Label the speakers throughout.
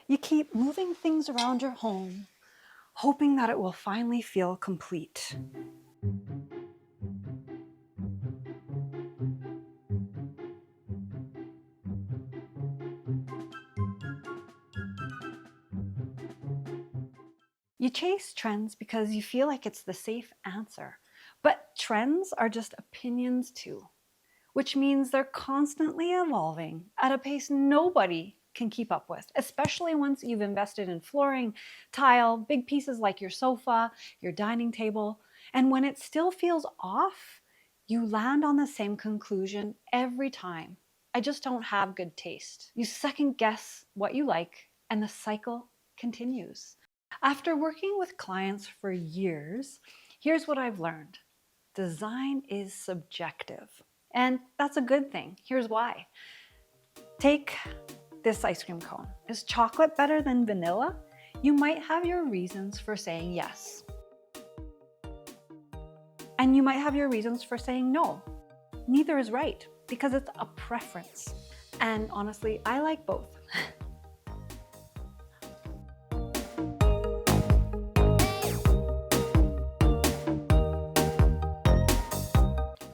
Speaker 1: You keep moving things around your home, hoping that it will finally feel complete. You chase trends because you feel like it's the safe answer. But trends are just opinions too, which means they're constantly evolving at a pace nobody can keep up with, especially once you've invested in flooring, tile, big pieces like your sofa, your dining table. And when it still feels off, you land on the same conclusion every time. I just don't have good taste. You second guess what you like, and the cycle continues. After working with clients for years, here's what I've learned. Design is subjective. And that's a good thing. Here's why. Take this ice cream cone. Is chocolate better than vanilla? You might have your reasons for saying yes. And you might have your reasons for saying no. Neither is right because it's a preference. And honestly, I like both.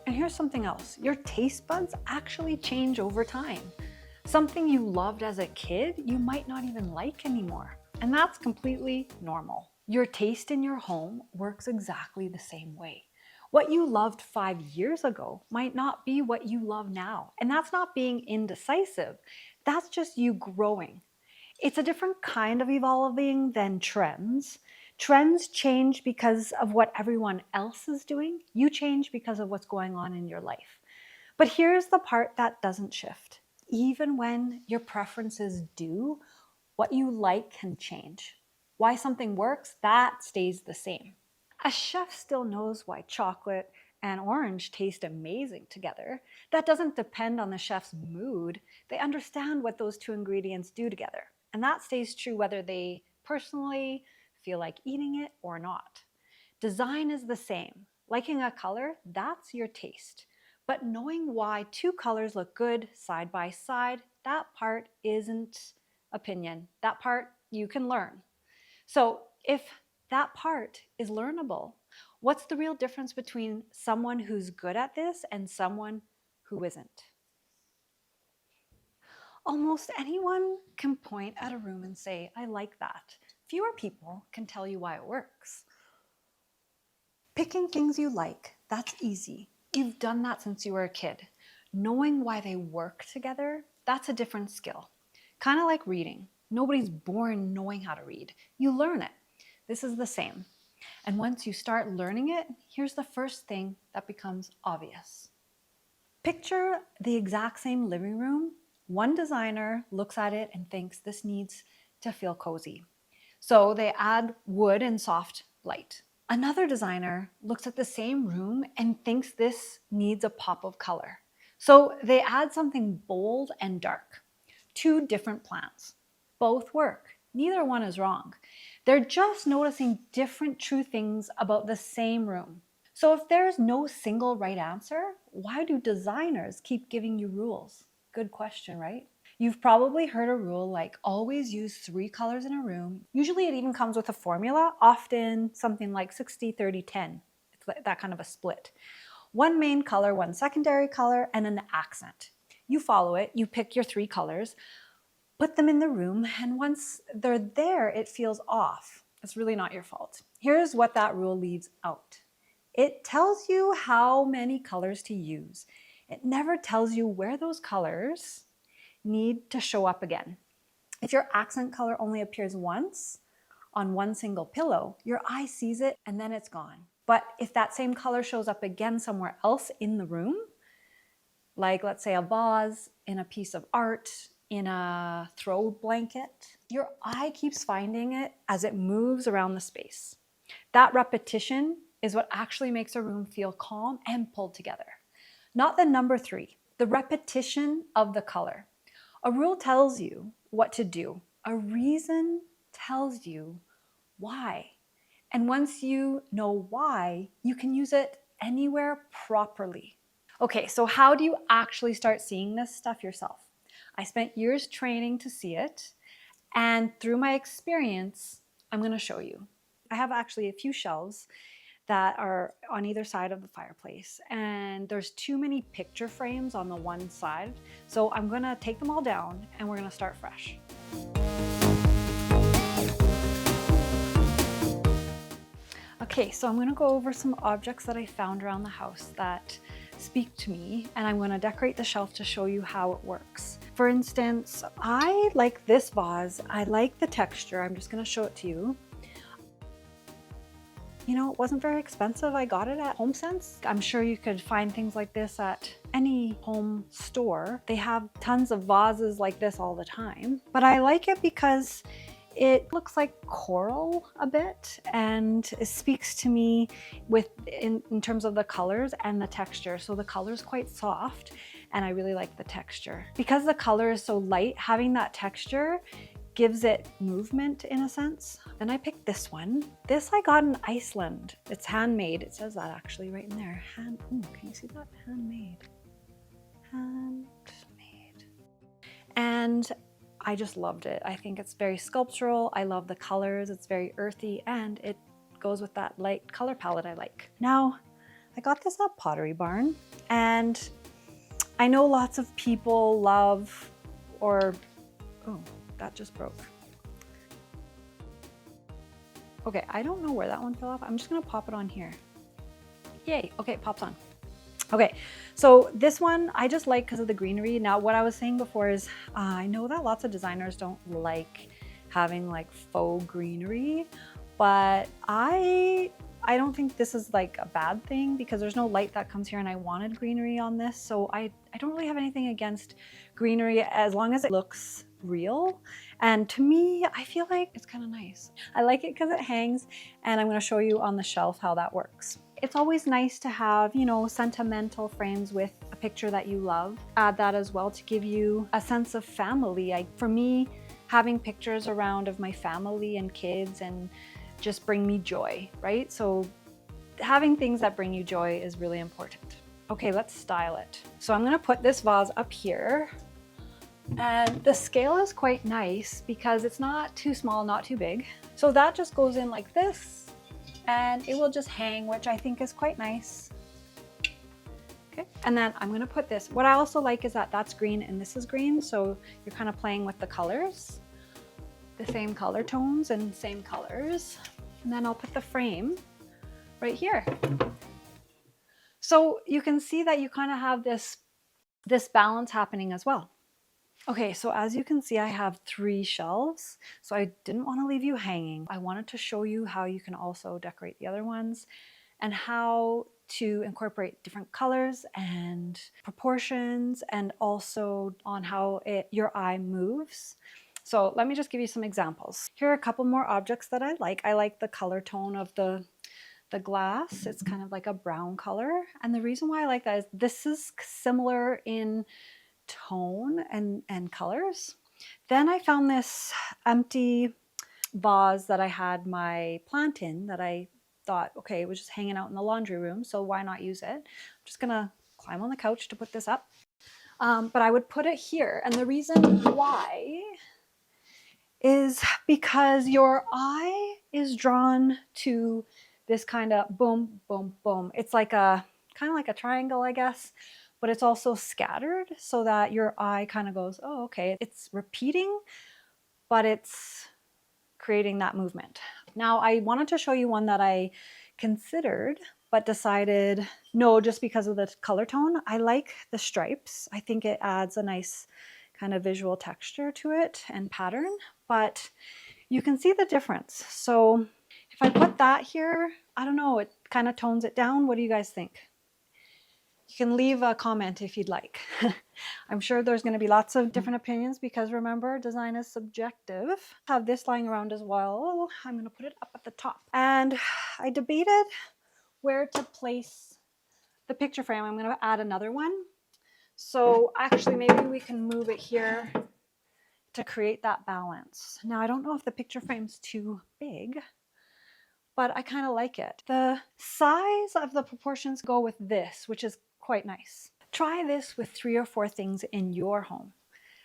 Speaker 1: And here's something else. Your taste buds actually change over time. Something you loved as a kid, you might not even like anymore. And that's completely normal. Your taste in your home works exactly the same way. What you loved 5 years ago might not be what you love now. And that's not being indecisive. That's just you growing. It's a different kind of evolving than trends. Trends change because of what everyone else is doing. You change because of what's going on in your life. But here's the part that doesn't shift. Even when your preferences do, what you like can change. Why something works, that stays the same. A chef still knows why chocolate and orange taste amazing together. That doesn't depend on the chef's mood. They understand what those two ingredients do together. And that stays true whether they personally feel like eating it or not. Design is the same. Liking a color, that's your taste. But knowing why two colors look good side by side, that part isn't opinion. That part you can learn. So if that part is learnable, what's the real difference between someone who's good at this and someone who isn't? Almost anyone can point at a room and say, I like that. Fewer people can tell you why it works. Picking things you like, that's easy. You've done that since you were a kid. Knowing why they work together, that's a different skill. Kind of like reading. Nobody's born knowing how to read. You learn it. This is the same. And once you start learning it, here's the first thing that becomes obvious. Picture the exact same living room. One designer looks at it and thinks this needs to feel cozy. So they add wood and soft light. Another designer looks at the same room and thinks this needs a pop of color. So they add something bold and dark. Two different plans. Both work. Neither one is wrong. They're just noticing different true things about the same room. So if there's no single right answer, why do designers keep giving you rules? Good question, right? You've probably heard a rule like always use 3 colors in a room. Usually it even comes with a formula, often something like 60-30-10. It's that kind of a split. One main color, one secondary color, and an accent. You follow it, you pick your 3 colors, put them in the room, and once they're there, it feels off. It's really not your fault. Here's what that rule leaves out. It tells you how many colors to use. It never tells you where those colors need to show up again. If your accent color only appears once on one single pillow, your eye sees it and then it's gone. But if that same color shows up again somewhere else in the room, like let's say a vase, in a piece of art, in a throw blanket, your eye keeps finding it as it moves around the space. That repetition is what actually makes a room feel calm and pulled together. Not the number 3, the repetition of the color. A rule tells you what to do. A reason tells you why. And once you know why, you can use it anywhere properly. Okay, so how do you actually start seeing this stuff yourself? I spent years training to see it, And through my experience, I'm going to show you. I have actually a few shelves that are on either side of the fireplace, and there's too many picture frames on the one side. So I'm going to take them all down and we're going to start fresh. Okay, so I'm going to go over some objects that I found around the house that speak to me, and I'm going to decorate the shelf to show you how it works. For instance, I like this vase. I like the texture. I'm just going to show it to you. You know, it wasn't very expensive. I got it at HomeSense. I'm sure you could find things like this at any home store. They have tons of vases like this all the time. But I like it because it looks like coral a bit, and it speaks to me in terms of the colors and the texture. So the color is quite soft, and I really like the texture. Because the color is so light, having that texture gives it movement in a sense. Then I picked this one. This I got in Iceland. It's handmade. It says that actually right in there. Can you see that? Handmade. Handmade. And I just loved it. I think it's very sculptural. I love the colors. It's very earthy, and it goes with that light color palette I like. Now, I got this at Pottery Barn, and I know lots of people love, oh, that just broke. Okay, I don't know where that one fell off. I'm just gonna pop it on here. Yay, okay, it pops on. Okay, so this one I just like because of the greenery. Now, what I was saying before is I know that lots of designers don't like having like faux greenery, but I don't think this is like a bad thing because there's no light that comes here, and I wanted greenery on this. So I don't really have anything against greenery as long as it looks real. And to me, I feel like it's kind of nice. I like it because it hangs, and I'm going to show you on the shelf how that works. It's always nice to have, you know, sentimental frames with a picture that you love. Add that as well to give you a sense of family. For me, having pictures around of my family and kids and just bring me joy, right? So having things that bring you joy is really important. Okay, let's style it. So I'm gonna put this vase up here, and the scale is quite nice because it's not too small, not too big. So that just goes in like this, and it will just hang, which I think is quite nice. Okay, and then I'm gonna put this. What I also like is that that's green and this is green, so you're kind of playing with the colors, the same color tones and same colors. And then I'll put the frame right here. So you can see that you kind of have this balance happening as well. Okay, so as you can see, I have 3 shelves, so I didn't want to leave you hanging. I wanted to show you how you can also decorate the other ones and how to incorporate different colors and proportions, and also on how your eye moves. So let me just give you some examples. Here are a couple more objects that I like. I like the color tone of the glass. It's kind of like a brown color. And the reason why I like that is this is similar in tone and colors. Then I found this empty vase that I had my plant in that I thought, okay, it was just hanging out in the laundry room, so why not use it? I'm just gonna climb on the couch to put this up. But I would put it here, and the reason why is because your eye is drawn to this kind of boom, boom, boom. It's like a kind of like a triangle, I guess, but it's also scattered so that your eye kind of goes, oh, okay, it's repeating, but it's creating that movement. Now, I wanted to show you one that I considered, but decided no, just because of the color tone. I like the stripes. I think it adds a nice kind of visual texture to it and pattern, but you can see the difference. So if I put that here, I don't know, it kind of tones it down. What do you guys think? You can leave a comment if you'd like. I'm sure there's going to be lots of different opinions because remember, design is subjective. I have this lying around as well. I'm going to put it up at the top. And I debated where to place the picture frame. I'm going to add another one. So actually, maybe we can move it here to create that balance. Now, I don't know if the picture frame's too big, but I kind of like it. The size of the proportions go with this, which is quite nice. Try this with 3 or 4 things in your home.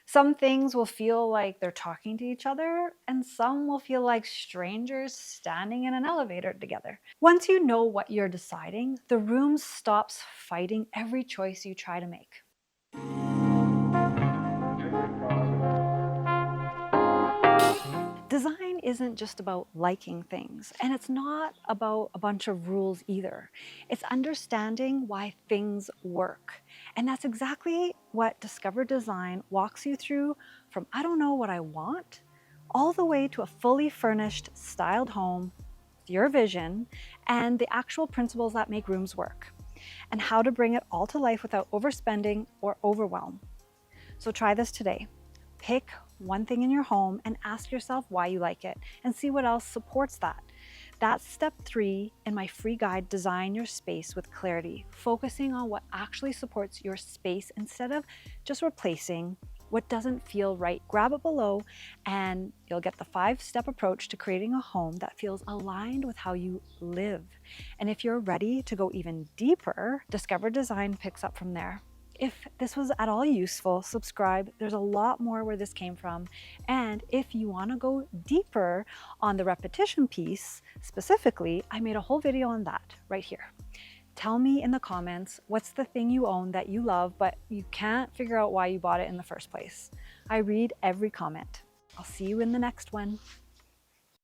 Speaker 1: Some things will feel like they're talking to each other, and some will feel like strangers standing in an elevator together. Once you know what you're deciding, the room stops fighting every choice you try to make. Design isn't just about liking things, and it's not about a bunch of rules either. It's understanding why things work. And that's exactly what Discover Design walks you through, from I don't know what I want, all the way to a fully furnished, styled home, your vision, and the actual principles that make rooms work, and how to bring it all to life without overspending or overwhelm. So try this today. Pick one thing in your home and ask yourself why you like it, and see what else supports that. That's step 3 in my free guide, Design Your Space with Clarity, focusing on what actually supports your space instead of just replacing what doesn't feel right. Grab it below and you'll get the 5-step approach to creating a home that feels aligned with how you live. And if you're ready to go even deeper, Discover Design picks up from there. If this was at all useful, subscribe. There's a lot more where this came from. And if you want to go deeper on the repetition piece specifically, I made a whole video on that right here. Tell me in the comments, what's the thing you own that you love, but you can't figure out why you bought it in the first place? I read every comment. I'll see you in the next one.